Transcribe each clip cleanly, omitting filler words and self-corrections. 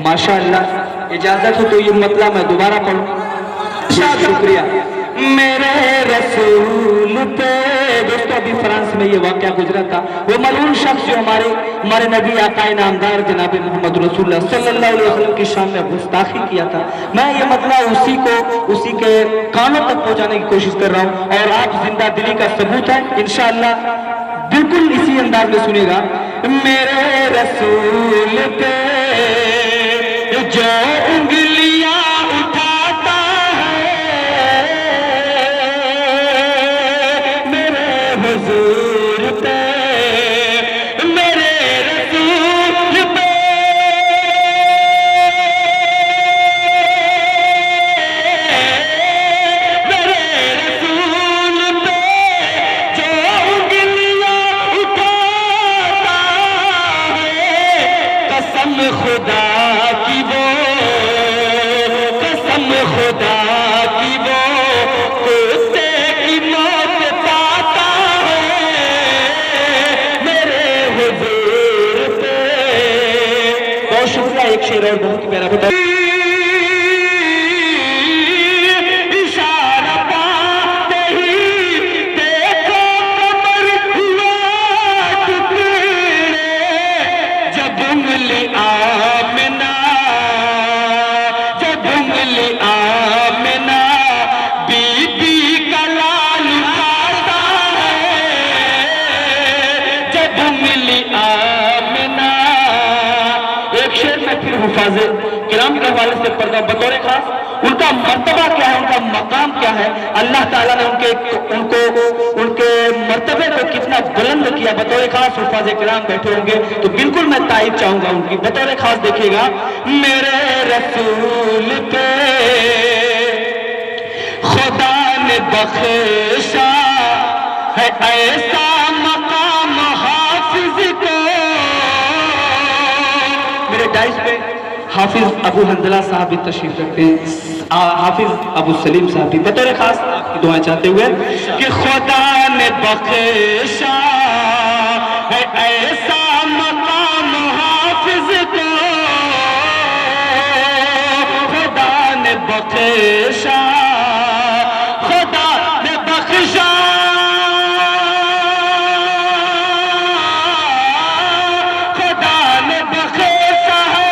माशाअल्लाह इजाजत हो तो ये मतलब मैं दोबारा पढ़ूं। शुक्रिया। मेरे रसूल पे दोस्तों अभी फ्रांस में ये वाकया गुजरा था। वो मलून शख्स जो हमारे नबी आकाए नामदार जनाब मोहम्मद रसूलुल्लाह सल्लल्लाहु अलैहि वसल्लम की शान में गुस्ताखी किया था। मैं ये मतलब उसी के कानों तक पहुंचाने की कोशिश कर रहा हूँ और आप जिंदा दिली का सबूत है। इंशाअल्लाह बिल्कुल इसी अंदाज में सुनेगा। मेरे रसूल पे जो उंगलियां उठाता है मेरे हुजूर पे, मेरे रसूल पे मेरे रसूल पे जो उंगलियां उठाता है कसम खुदा की वो, कसम खुदा की वो कुत्ते की मौत पाता है मेरे हुजूर पे। बहुत शुक्रिया। एक शेर और बहुत ही प्यारा बता इशारा पाते ही देखो कमर हुआ टुकड़े जब उंगली आमिना बीबी का लाल खाता है जब उंगली आमिना। एक शेर में फिर हुफाज़े किराम के हवाले से पढ़ता बतौर खास उनका मर्तबा क्या है, उनका मकाम क्या है, अल्लाह ताला ने उनके मर्तबे को कितना बुलंद किया। बतौर खास हुफाज़े किराम बैठे होंगे तो बिल्कुल मैं तारीफ चाहूंगा उनकी। बतौर खास देखिएगा। मेरे रसूल पे खुदा ने बख्शा है ऐसा मकाम हाफिज को। मेरे डाइस पे हाफिज अबू हंजला साहब भी तशरीफ रखते हैं, हाफिज अबू सलीम साहब भी बतौर खास आपकी दुआएं चाहते हुए कि खुदा ने बख्शा है ऐसा मकाम हाफिज को, खुदा ने बख्शा, खुदा ने बख्शा, खुदा ने बख्शा है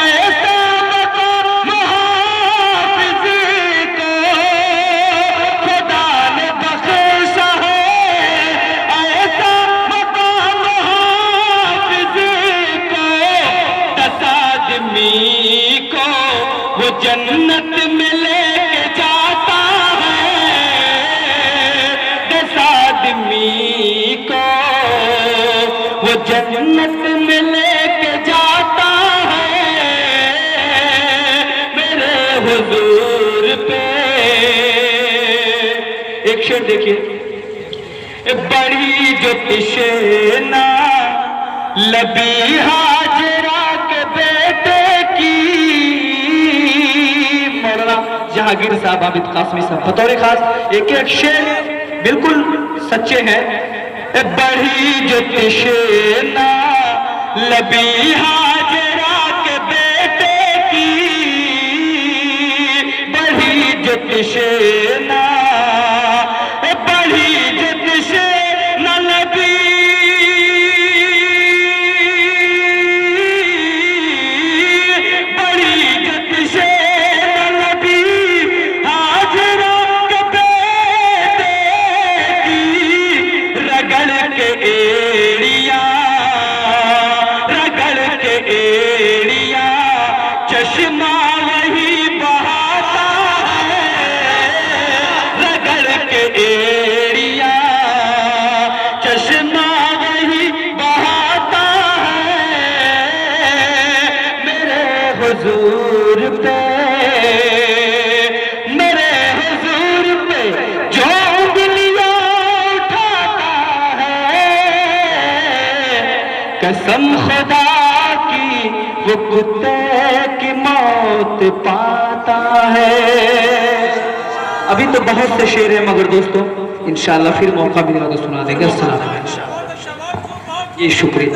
ऐसा मकाम हाफिज को, खुदा ने बख्शा है ऐसा मकाम हाफिज को। 10 आदमी को वो जन्नत में लेके जाता है, 10 आदमी को वो जन्नत में लेके जाता है मेरे हुजूर पे। एक शेर देखिए। बड़ी जो तिशना लबी हाजरा के बेटे की, मौलाना जहांगीर साहब आबिद कासमी साहब बतौर खास एक एक शेर बिल्कुल सच्चे हैं। बड़ी जो तिशना लबी हाजरा के बेटे की, बड़ी जो तिशना, बड़ी जो तिशना लबी, चश्मा वही बहाता है रगड़ के एड़िया, चश्मा वही बहाता है मेरे हुजूर पे, मेरे हुजूर पे जो उंगलियां उठाता है कसम खुदा की वो कुत्ते की मौत पाता है। अभी तो बहुत से शेर हैं मगर दोस्तों इंशाअल्लाह फिर मौका मिलेगा तो सुना देंगे। अस्सलाम, ये शुक्रिया।